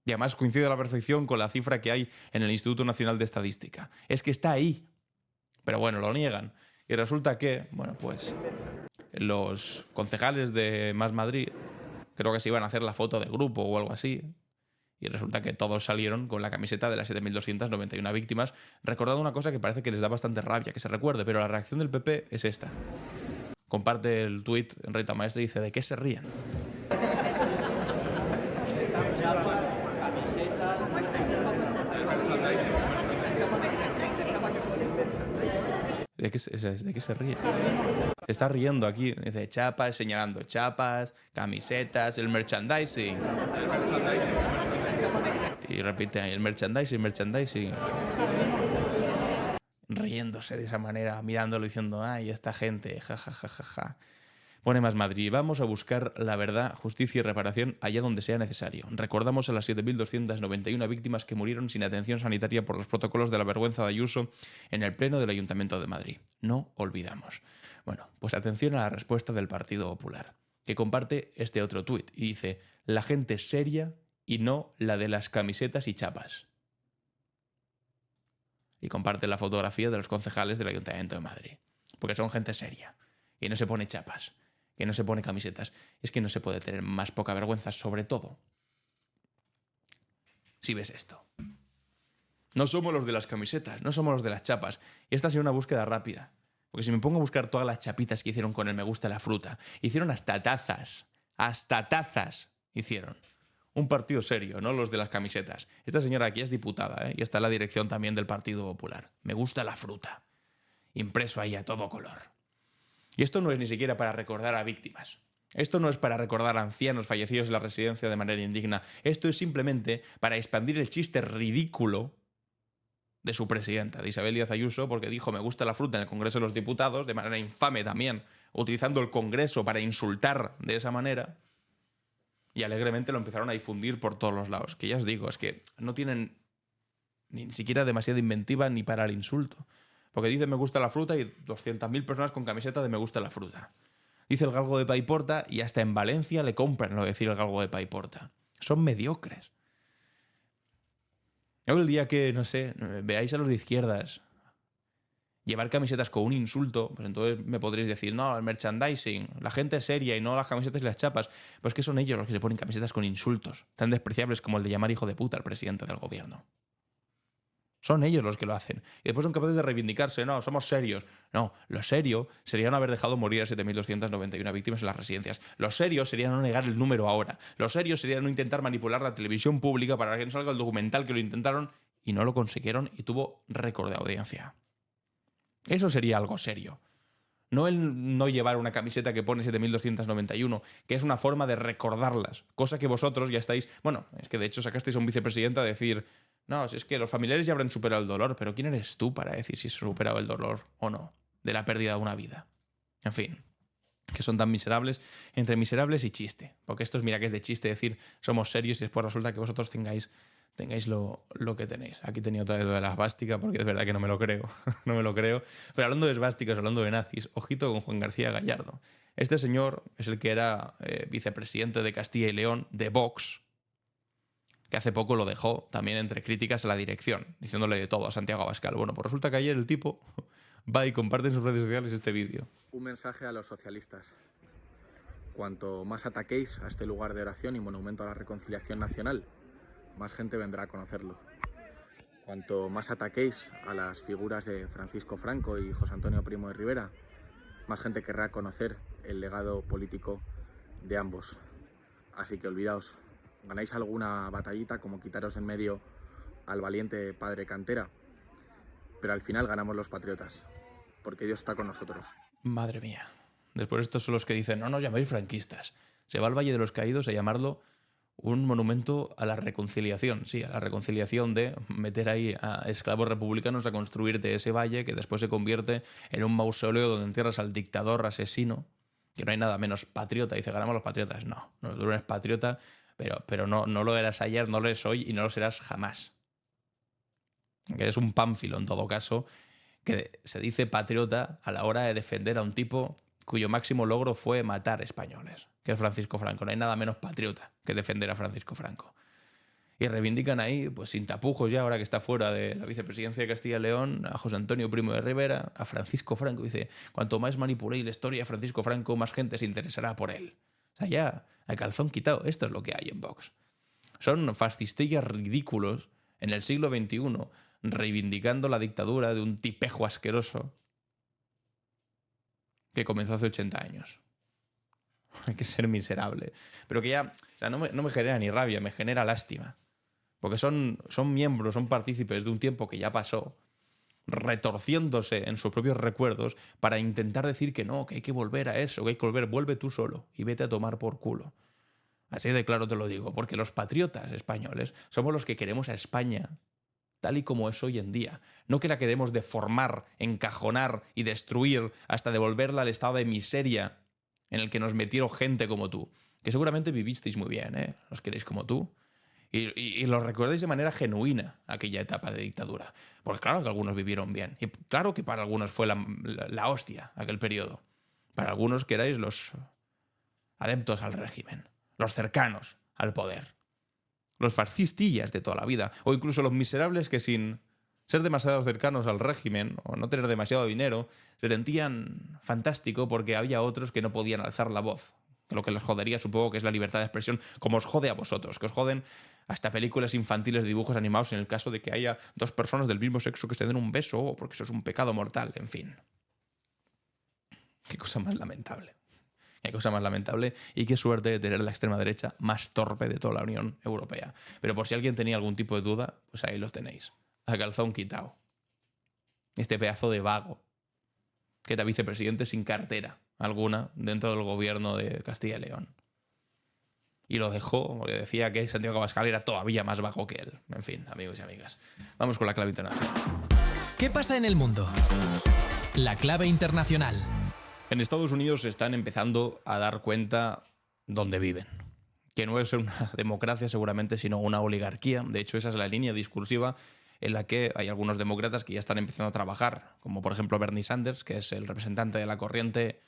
[SPEAKER 1] Y además coincide a la perfección con la cifra que hay en el Instituto Nacional de Estadística. Es que está ahí. Pero bueno, lo niegan. Y resulta que, bueno, pues los concejales de Más Madrid creo que se iban a hacer la foto de grupo o algo así. Y resulta que todos salieron con la camiseta de las 7.291 víctimas, recordando una cosa que parece que les da bastante rabia que se recuerde, pero la reacción del PP es esta. Comparte el tuit en Rita Maestra y dice, ¿de qué se ríen? ¿De qué se ríe? Se está riendo aquí. Dice chapas, señalando chapas, camisetas, el merchandising. Y repite ahí, el merchandising. Riéndose de esa manera, mirándolo diciendo, ay, esta gente, ja. Pone Más Madrid, vamos a buscar la verdad, justicia y reparación allá donde sea necesario. Recordamos a las 7.291 víctimas que murieron sin atención sanitaria por los protocolos de la vergüenza de Ayuso en el Pleno del Ayuntamiento de Madrid. No olvidamos. Bueno, pues atención a la respuesta del Partido Popular, que comparte este otro tuit y dice, la gente seria y no la de las camisetas y chapas. Y comparte la fotografía de los concejales del Ayuntamiento de Madrid. Porque son gente seria. Y no se pone chapas. Que no se pone camisetas. Es que no se puede tener más poca vergüenza, sobre todo si ves esto. No somos los de las camisetas, no somos los de las chapas. Y esta ha sido una búsqueda rápida. Porque si me pongo a buscar todas las chapitas que hicieron con el me gusta la fruta, hicieron hasta tazas. Hasta tazas hicieron. Un partido serio, no los de las camisetas. Esta señora aquí es diputada, y está en la dirección también del Partido Popular. Me gusta la fruta. Impreso ahí a todo color. Y esto no es ni siquiera para recordar a víctimas. Esto no es para recordar a ancianos fallecidos en la residencia de manera indigna. Esto es simplemente para expandir el chiste ridículo de su presidenta, de Isabel Díaz Ayuso, porque dijo me gusta la fruta en el Congreso de los Diputados, de manera infame también, utilizando el Congreso para insultar de esa manera. Y alegremente lo empezaron a difundir por todos los lados. Que ya os digo, es que no tienen ni siquiera demasiada inventiva ni para el insulto. Porque dice me gusta la fruta y 200.000 personas con camiseta de me gusta la fruta. Dice el galgo de Paiporta y hasta en Valencia le compran lo de decir el galgo de Paiporta. Son mediocres. Yo el día que, no sé, veáis a los de izquierdas llevar camisetas con un insulto, pues entonces me podréis decir, no, el merchandising, la gente es seria y no las camisetas y las chapas. Pues que son ellos los que se ponen camisetas con insultos, tan despreciables como el de llamar hijo de puta al presidente del gobierno. Son ellos los que lo hacen. Y después son capaces de reivindicarse, no, somos serios. No, lo serio sería no haber dejado morir a 7.291 víctimas en las residencias. Lo serio sería no negar el número ahora. Lo serio sería no intentar manipular la televisión pública para que no salga el documental que lo intentaron y no lo consiguieron y tuvo récord de audiencia. Eso sería algo serio. No el no llevar una camiseta que pone 7.291, que es una forma de recordarlas. Cosa que vosotros ya estáis... Bueno, es que de hecho sacasteis a un vicepresidente a decir... No, si es que los familiares ya habrán superado el dolor, pero ¿quién eres tú para decir si se ha superado el dolor o no de la pérdida de una vida? En fin, que son tan miserables, entre miserables y chiste. Porque esto es, mira, que es de chiste decir somos serios y después resulta que vosotros tengáis lo que tenéis. Aquí tenía otra vez lo de la esvástica, porque es verdad que no me lo creo. No me lo creo. Pero hablando de esvásticas, hablando de nazis, ojito con Juan García Gallardo. Este señor es el que era vicepresidente de Castilla y León, de Vox, que hace poco lo dejó también entre críticas a la dirección, diciéndole de todo a Santiago Abascal. Bueno, pues resulta que ayer el tipo va y comparte en sus redes sociales este vídeo.
[SPEAKER 8] Un mensaje a los socialistas. Cuanto más ataquéis a este lugar de oración y monumento a la reconciliación nacional, más gente vendrá a conocerlo. Cuanto más ataquéis a las figuras de Francisco Franco y José Antonio Primo de Rivera, más gente querrá conocer el legado político de ambos. Así que olvidaos, ganáis alguna batallita como quitaros en medio al valiente padre Cantera, pero al final ganamos los patriotas, porque Dios está con nosotros.
[SPEAKER 1] Madre mía. Después estos son los que dicen, no nos llaméis franquistas. Se va al Valle de los Caídos a llamarlo un monumento a la reconciliación. Sí, a la reconciliación de meter ahí a esclavos republicanos a construir de ese valle que después se convierte en un mausoleo donde entierras al dictador asesino, que no hay nada menos patriota. Dice, ganamos los patriotas. No, tú eres patriota, pero no lo eras ayer, no lo eres hoy y no lo serás jamás. Que eres un pánfilo, en todo caso, que se dice patriota a la hora de defender a un tipo cuyo máximo logro fue matar españoles, que es Francisco Franco. No hay nada menos patriota que defender a Francisco Franco. Y reivindican ahí, pues sin tapujos ya, ahora que está fuera de la vicepresidencia de Castilla y León, a José Antonio Primo de Rivera, a Francisco Franco. Dice, cuanto más manipuléis la historia de Francisco Franco, más gente se interesará por él. O sea, ya, a calzón quitado, esto es lo que hay en Vox. Son fascistillas ridículos en el siglo XXI, reivindicando la dictadura de un tipejo asqueroso que comenzó hace 80 años. Hay que ser miserable. Pero que ya, o sea, no me genera ni rabia, me genera lástima. Porque son miembros, son partícipes de un tiempo que ya pasó, retorciéndose en sus propios recuerdos para intentar decir que no, que hay que volver a eso, que hay que volver, vuelve tú solo y vete a tomar por culo. Así de claro te lo digo, porque los patriotas españoles somos los que queremos a España tal y como es hoy en día. No que la queremos deformar, encajonar y destruir hasta devolverla al estado de miseria en el que nos metieron gente como tú, que seguramente vivisteis muy bien, ¿eh? Los queréis como tú. Y lo recordáis de manera genuina aquella etapa de dictadura. Porque claro que algunos vivieron bien. Y claro que para algunos fue la hostia aquel periodo. Para algunos que erais los adeptos al régimen, los cercanos al poder, los fascistillas de toda la vida, o incluso los miserables que sin ser demasiado cercanos al régimen o no tener demasiado dinero, se sentían fantástico porque había otros que no podían alzar la voz. Lo que les jodería, supongo, que es la libertad de expresión, como os jode a vosotros, que os joden hasta películas infantiles de dibujos animados en el caso de que haya dos personas del mismo sexo que se den un beso, o porque eso es un pecado mortal, en fin. Qué cosa más lamentable. Qué cosa más lamentable y qué suerte de tener la extrema derecha más torpe de toda la Unión Europea. Pero por si alguien tenía algún tipo de duda, pues ahí los tenéis. A calzón quitado. Este pedazo de vago, que era vicepresidente sin cartera alguna dentro del gobierno de Castilla y León. Y lo dejó porque decía que Santiago Abascal era todavía más vago que él. En fin, amigos y amigas. Vamos con la clave internacional.
[SPEAKER 2] ¿Qué pasa en el mundo? La clave internacional.
[SPEAKER 1] En Estados Unidos se están empezando a dar cuenta dónde viven. Que no es una democracia seguramente, sino una oligarquía. De hecho, esa es la línea discursiva en la que hay algunos demócratas que ya están empezando a trabajar, como por ejemplo Bernie Sanders, que es el representante de la corriente,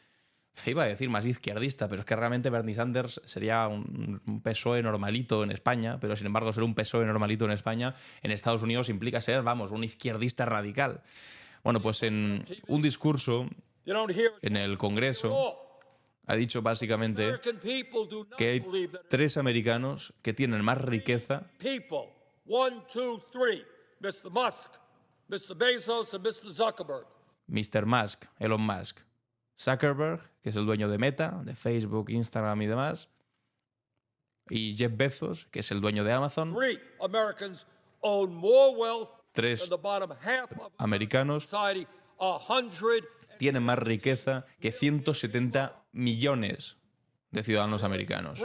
[SPEAKER 1] iba a decir más izquierdista, pero es que realmente Bernie Sanders sería un PSOE normalito en España, pero sin embargo ser un PSOE normalito en España, en Estados Unidos implica ser, vamos, un izquierdista radical. Bueno, pues en un discurso en el Congreso ha dicho básicamente que hay 3 americanos que tienen más riqueza.
[SPEAKER 9] Mr. Musk, Mr. Bezos and Mr. Zuckerberg.
[SPEAKER 1] Mr. Musk, Elon Musk, Zuckerberg, que es el dueño de Meta, de Facebook, Instagram y demás, y Jeff Bezos, que es el dueño de Amazon. 3 americanos tienen más riqueza que 170 millones de ciudadanos americanos.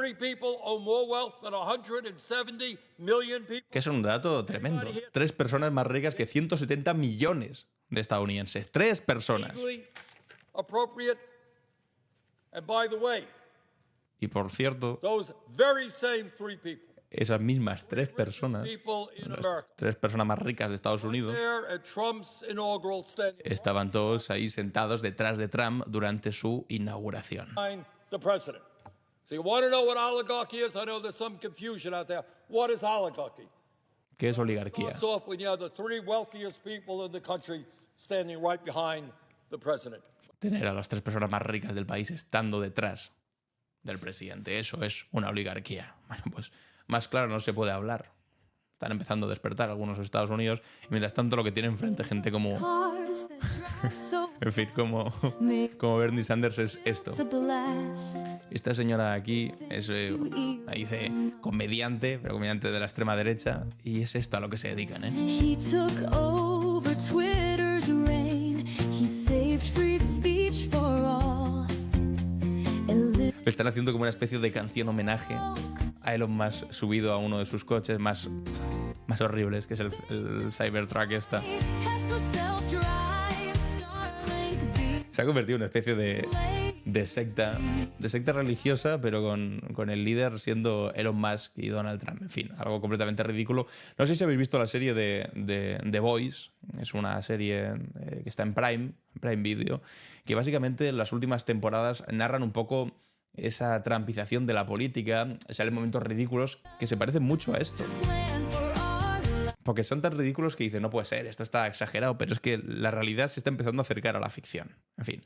[SPEAKER 1] Que es un dato tremendo. 3 personas más ricas que 170 millones de estadounidenses. 3 personas.
[SPEAKER 9] And by the way,
[SPEAKER 1] Y por cierto,
[SPEAKER 9] those very same three people
[SPEAKER 1] esas mismas 3 personas, las 3 personas más ricas de Estados Unidos,
[SPEAKER 9] there at Trump's inaugural standing
[SPEAKER 1] estaban todos ahí sentados detrás de Trump durante su inauguración.
[SPEAKER 9] behind the president. So you want to know what oligarchy is? I know there's some confusion out there. What is oligarchy?
[SPEAKER 1] ¿Qué es oligarquía?
[SPEAKER 9] Starts off when you have the three wealthiest people in the country standing right behind the president.
[SPEAKER 1] Tener a las 3 personas más ricas del país estando detrás del presidente. Eso es una oligarquía. Bueno, pues más claro no se puede hablar. Están empezando a despertar algunos Estados Unidos y mientras tanto lo que tienen enfrente gente como... en fin, como Bernie Sanders es esto. Esta señora aquí es, ahí dice, comediante, pero comediante de la extrema derecha, y es esto a lo que se dedican, ¿eh?
[SPEAKER 10] He took over Twitter's reign. He saved free speech for all.
[SPEAKER 1] Están haciendo como una especie de canción homenaje a Elon Musk subido a uno de sus coches más horribles, que es el Cybertruck esta. Se ha convertido en una especie de secta religiosa, pero con el líder siendo Elon Musk y Donald Trump. En fin, algo completamente ridículo. No sé si habéis visto la serie de The Boys. Es una serie que está en Prime Video, que básicamente en las últimas temporadas narran un poco esa trampización de la política. Salen momentos ridículos que se parecen mucho a esto. Porque son tan ridículos que dicen, no puede ser, esto está exagerado, pero es que la realidad se está empezando a acercar a la ficción. En fin,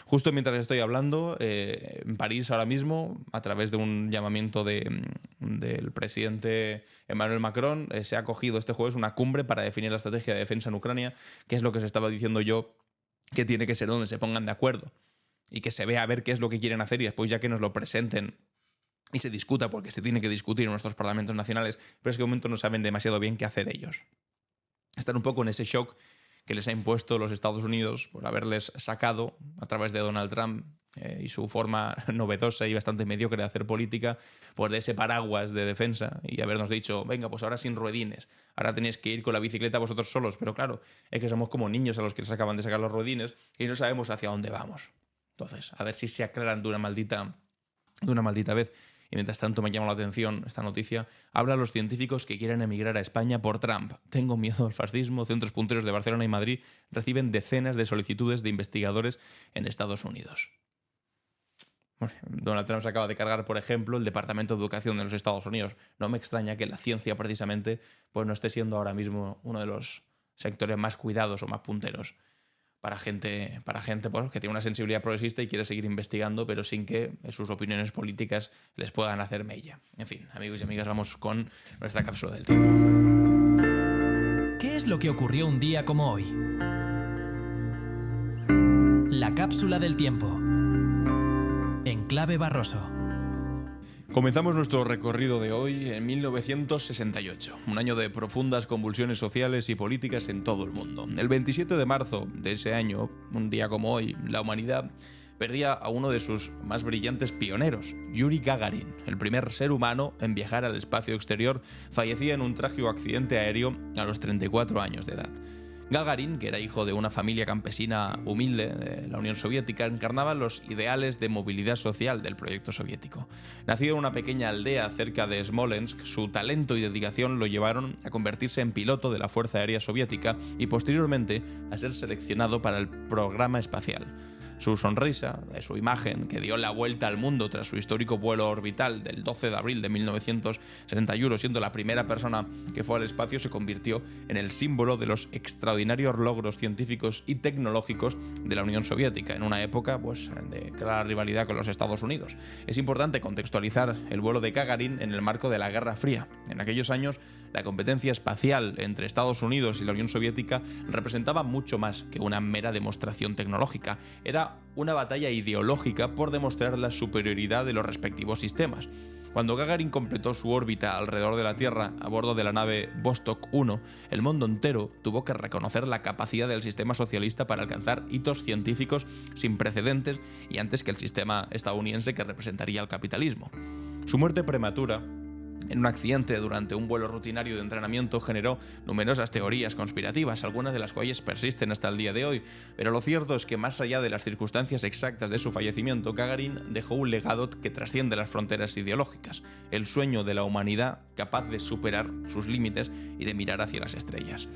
[SPEAKER 1] justo mientras estoy hablando, en París ahora mismo, a través de un llamamiento del presidente Emmanuel Macron, se ha acogido este jueves una cumbre para definir la estrategia de defensa en Ucrania, que es lo que os estaba diciendo yo, que tiene que ser donde se pongan de acuerdo y que se vea a ver qué es lo que quieren hacer y después ya que nos lo presenten y se discuta, porque se tiene que discutir en nuestros parlamentos nacionales, pero es que de momento no saben demasiado bien qué hacer ellos. Están un poco en ese shock que les ha impuesto los Estados Unidos por haberles sacado a través de Donald Trump y su forma novedosa y bastante mediocre de hacer política, pues de ese paraguas de defensa y habernos dicho, venga, pues ahora sin ruedines, ahora tenéis que ir con la bicicleta vosotros solos, pero claro, es que somos como niños a los que les acaban de sacar los ruedines y no sabemos hacia dónde vamos. Entonces, a ver si se aclaran de una maldita vez. Y mientras tanto me llama la atención esta noticia. Habla a los científicos que quieren emigrar a España por Trump. Tengo miedo al fascismo. Centros punteros de Barcelona y Madrid reciben decenas de solicitudes de investigadores en Estados Unidos. Bueno, Donald Trump se acaba de cargar, por ejemplo, el Departamento de Educación de los Estados Unidos. No me extraña que la ciencia, precisamente, pues no esté siendo ahora mismo uno de los sectores más cuidados o más punteros para gente pues, que tiene una sensibilidad progresista y quiere seguir investigando, pero sin que sus opiniones políticas les puedan hacer mella. En fin, amigos y amigas, vamos con nuestra cápsula del tiempo.
[SPEAKER 2] ¿Qué es lo que ocurrió un día como hoy? La cápsula del tiempo. En Clave Barroso.
[SPEAKER 1] Comenzamos nuestro recorrido de hoy en 1968, un año de profundas convulsiones sociales y políticas en todo el mundo. El 27 de marzo de ese año, un día como hoy, la humanidad perdía a uno de sus más brillantes pioneros, Yuri Gagarin, el primer ser humano en viajar al espacio exterior, fallecía en un trágico accidente aéreo a los 34 años de edad. Gagarin, que era hijo de una familia campesina humilde de la Unión Soviética, encarnaba los ideales de movilidad social del proyecto soviético. Nacido en una pequeña aldea cerca de Smolensk, su talento y dedicación lo llevaron a convertirse en piloto de la Fuerza Aérea Soviética y posteriormente a ser seleccionado para el programa espacial. Su sonrisa, su imagen, que dio la vuelta al mundo tras su histórico vuelo orbital del 12 de abril de 1961, siendo la primera persona que fue al espacio, se convirtió en el símbolo de los extraordinarios logros científicos y tecnológicos de la Unión Soviética, en una época pues, de clara rivalidad con los Estados Unidos. Es importante contextualizar el vuelo de Gagarin en el marco de la Guerra Fría. En aquellos años, la competencia espacial entre Estados Unidos y la Unión Soviética representaba mucho más que una mera demostración tecnológica. Era una batalla ideológica por demostrar la superioridad de los respectivos sistemas. Cuando Gagarin completó su órbita alrededor de la Tierra a bordo de la nave Vostok 1, el mundo entero tuvo que reconocer la capacidad del sistema socialista para alcanzar hitos científicos sin precedentes y antes que el sistema estadounidense que representaría el capitalismo. Su muerte prematura en un accidente durante un vuelo rutinario de entrenamiento generó numerosas teorías conspirativas, algunas de las cuales persisten hasta el día de hoy, pero lo cierto es que más allá de las circunstancias exactas de su fallecimiento, Gagarin dejó un legado que trasciende las fronteras ideológicas, el sueño de la humanidad capaz de superar sus límites y de mirar hacia las estrellas.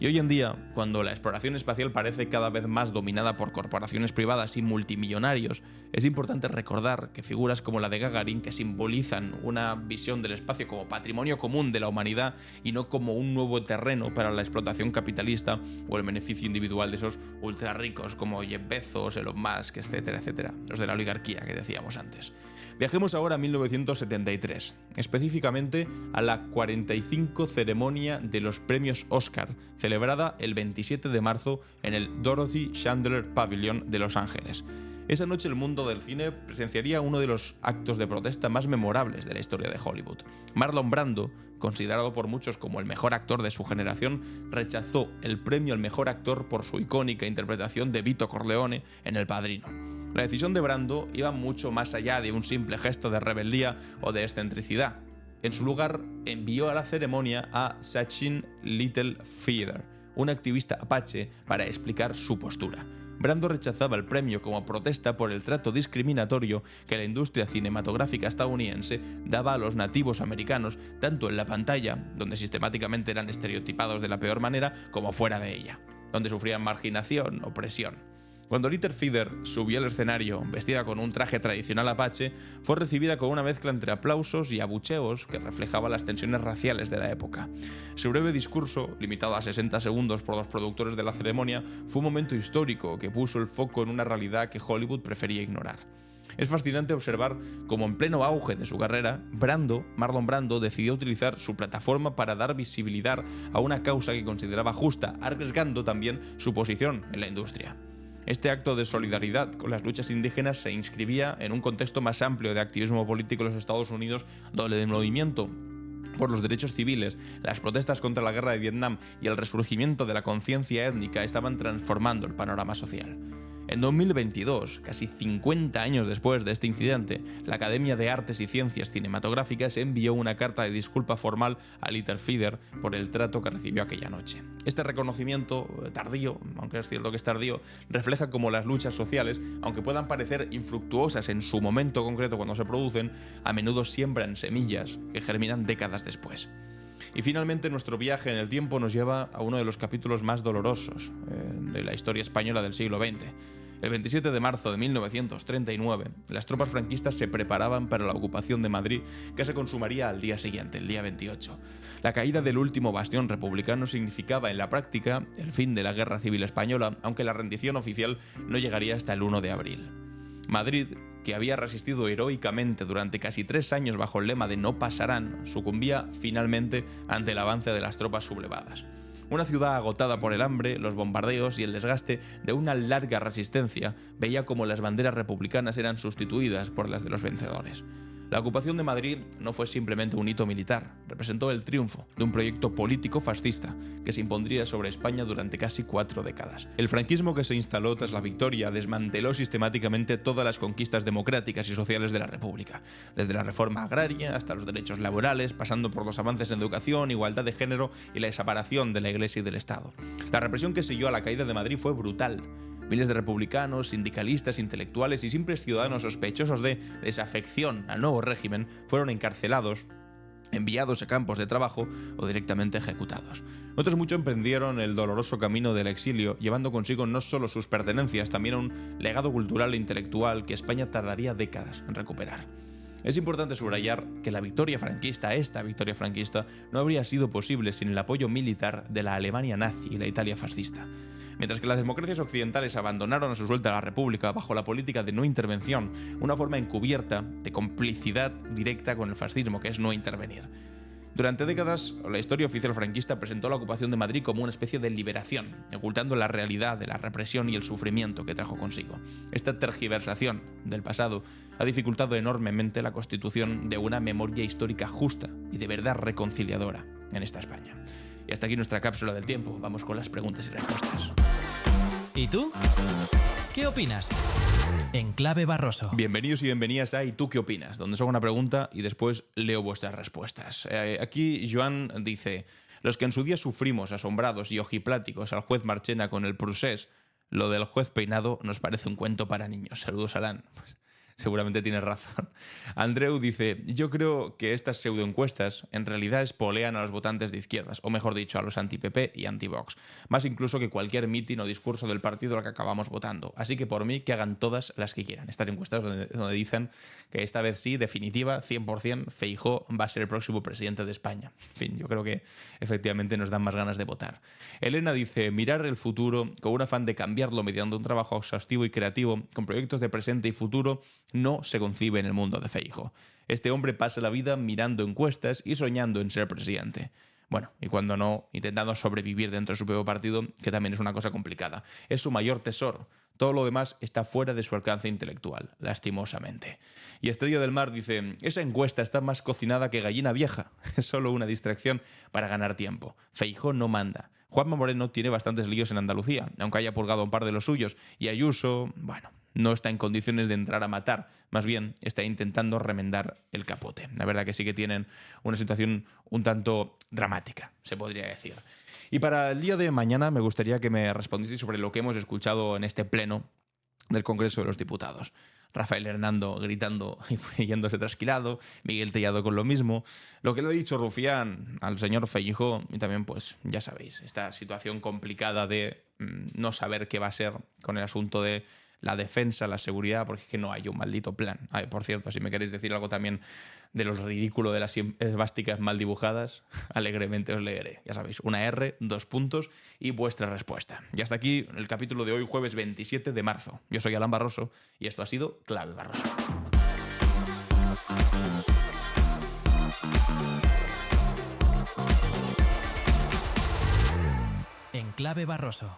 [SPEAKER 1] Y hoy en día, cuando la exploración espacial parece cada vez más dominada por corporaciones privadas y multimillonarios, es importante recordar que figuras como la de Gagarin, que simbolizan una visión del espacio como patrimonio común de la humanidad y no como un nuevo terreno para la explotación capitalista o el beneficio individual de esos ultra ricos como Jeff Bezos, Elon Musk, etcétera, etcétera, los de la oligarquía que decíamos antes. Viajemos ahora a 1973, específicamente a la 45 ceremonia de los premios Oscar, celebrada el 27 de marzo en el Dorothy Chandler Pavilion de Los Ángeles. Esa noche el mundo del cine presenciaría uno de los actos de protesta más memorables de la historia de Hollywood. Marlon Brando, considerado por muchos como el mejor actor de su generación, rechazó el premio al mejor actor por su icónica interpretación de Vito Corleone en El Padrino. La decisión de Brando iba mucho más allá de un simple gesto de rebeldía o de excentricidad. En su lugar, envió a la ceremonia a Sachin Littlefeather, un activista apache, para explicar su postura. Brando rechazaba el premio como protesta por el trato discriminatorio que la industria cinematográfica estadounidense daba a los nativos americanos, tanto en la pantalla, donde sistemáticamente eran estereotipados de la peor manera, como fuera de ella, donde sufrían marginación o opresión. Cuando Littlefeather subió al escenario vestida con un traje tradicional apache, fue recibida con una mezcla entre aplausos y abucheos que reflejaba las tensiones raciales de la época. Su breve discurso, limitado a 60 segundos por los productores de la ceremonia, fue un momento histórico que puso el foco en una realidad que Hollywood prefería ignorar. Es fascinante observar cómo en pleno auge de su carrera, Marlon Brando decidió utilizar su plataforma para dar visibilidad a una causa que consideraba justa, arriesgando también su posición en la industria. Este acto de solidaridad con las luchas indígenas se inscribía en un contexto más amplio de activismo político en los Estados Unidos, donde el movimiento por los derechos civiles, las protestas contra la guerra de Vietnam y el resurgimiento de la conciencia étnica estaban transformando el panorama social. En 2022, casi 50 años después de este incidente, la Academia de Artes y Ciencias Cinematográficas envió una carta de disculpa formal a Littlefeather por el trato que recibió aquella noche. Este reconocimiento, tardío, aunque es cierto que es tardío, refleja cómo las luchas sociales, aunque puedan parecer infructuosas en su momento concreto cuando se producen, a menudo siembran semillas que germinan décadas después. Y finalmente nuestro viaje en el tiempo nos lleva a uno de los capítulos más dolorosos de la historia española del siglo XX. El 27 de marzo de 1939, las tropas franquistas se preparaban para la ocupación de Madrid, que se consumaría al día siguiente, el día 28. La caída del último bastión republicano significaba en la práctica el fin de la Guerra Civil Española, aunque la rendición oficial no llegaría hasta el 1 de abril. Madrid, que había resistido heroicamente durante casi 3 años bajo el lema de no pasarán, sucumbía finalmente ante el avance de las tropas sublevadas. Una ciudad agotada por el hambre, los bombardeos y el desgaste de una larga resistencia veía como las banderas republicanas eran sustituidas por las de los vencedores. La ocupación de Madrid no fue simplemente un hito militar, representó el triunfo de un proyecto político fascista que se impondría sobre España durante casi 4 décadas. El franquismo que se instaló tras la victoria desmanteló sistemáticamente todas las conquistas democráticas y sociales de la República, desde la reforma agraria hasta los derechos laborales, pasando por los avances en educación, igualdad de género y la separación de la Iglesia y del Estado. La represión que siguió a la caída de Madrid fue brutal. Miles de republicanos, sindicalistas, intelectuales y simples ciudadanos sospechosos de desafección al nuevo régimen fueron encarcelados, enviados a campos de trabajo o directamente ejecutados. Otros muchos emprendieron el doloroso camino del exilio, llevando consigo no solo sus pertenencias, también un legado cultural e intelectual que España tardaría décadas en recuperar. Es importante subrayar que esta victoria franquista, no habría sido posible sin el apoyo militar de la Alemania nazi y la Italia fascista. Mientras que las democracias occidentales abandonaron a su suelta a la República bajo la política de no intervención, una forma encubierta de complicidad directa con el fascismo, que es no intervenir. Durante décadas, la historia oficial franquista presentó la ocupación de Madrid como una especie de liberación, ocultando la realidad de la represión y el sufrimiento que trajo consigo. Esta tergiversación del pasado ha dificultado enormemente la constitución de una memoria histórica justa y de verdad reconciliadora en esta España. Y hasta aquí nuestra cápsula del tiempo. Vamos con las preguntas y respuestas.
[SPEAKER 2] ¿Y tú? ¿Qué opinas? En Clave Barroso.
[SPEAKER 1] Bienvenidos y bienvenidas a ¿Y tú qué opinas?, donde os hago una pregunta y después leo vuestras respuestas. Aquí Joan dice: los que en su día sufrimos asombrados y ojipláticos al juez Marchena con el procés, lo del juez peinado nos parece un cuento para niños. Saludos, Alan. Pues, seguramente tienes razón. Andreu dice: yo creo que estas pseudoencuestas en realidad espolean a los votantes de izquierdas, o mejor dicho, a los anti-PP y anti-Vox, más incluso que cualquier mitin o discurso del partido al que acabamos votando. Así que por mí, que hagan todas las que quieran. Estas encuestas donde dicen que esta vez sí, definitiva, 100%, Feijóo va a ser el próximo presidente de España. En fin, yo creo que efectivamente nos dan más ganas de votar. Elena dice: mirar el futuro con un afán de cambiarlo mediante un trabajo exhaustivo y creativo, con proyectos de presente y futuro, no se concibe en el mundo de Feijóo. Este hombre pasa la vida mirando encuestas y soñando en ser presidente. Bueno, y cuando no, intentando sobrevivir dentro de su propio partido, que también es una cosa complicada. Es su mayor tesoro. Todo lo demás está fuera de su alcance intelectual, lastimosamente. Y Estrella del Mar dice: esa encuesta está más cocinada que gallina vieja. Es solo una distracción para ganar tiempo. Feijóo no manda. Juanma Moreno tiene bastantes líos en Andalucía, aunque haya purgado un par de los suyos. Y Ayuso, bueno, no está en condiciones de entrar a matar. Más bien, está intentando remendar el capote. La verdad que sí que tienen una situación un tanto dramática, se podría decir. Y para el día de mañana me gustaría que me respondieseis sobre lo que hemos escuchado en este pleno del Congreso de los Diputados. Rafael Hernando gritando y yéndose trasquilado, Miguel Tellado con lo mismo, lo que le ha dicho Rufián al señor Feijóo, y también, pues, ya sabéis, esta situación complicada de no saber qué va a ser con el asunto de la defensa, la seguridad, porque es que no hay un maldito plan. Por cierto, si me queréis decir algo también de lo ridículo de las esvásticas mal dibujadas, alegremente os leeré. Ya sabéis, una R, 2 puntos y vuestra respuesta. Y hasta aquí el capítulo de hoy, jueves 27 de marzo. Yo soy Alan Barroso y esto ha sido Clave Barroso.
[SPEAKER 2] En Clave Barroso.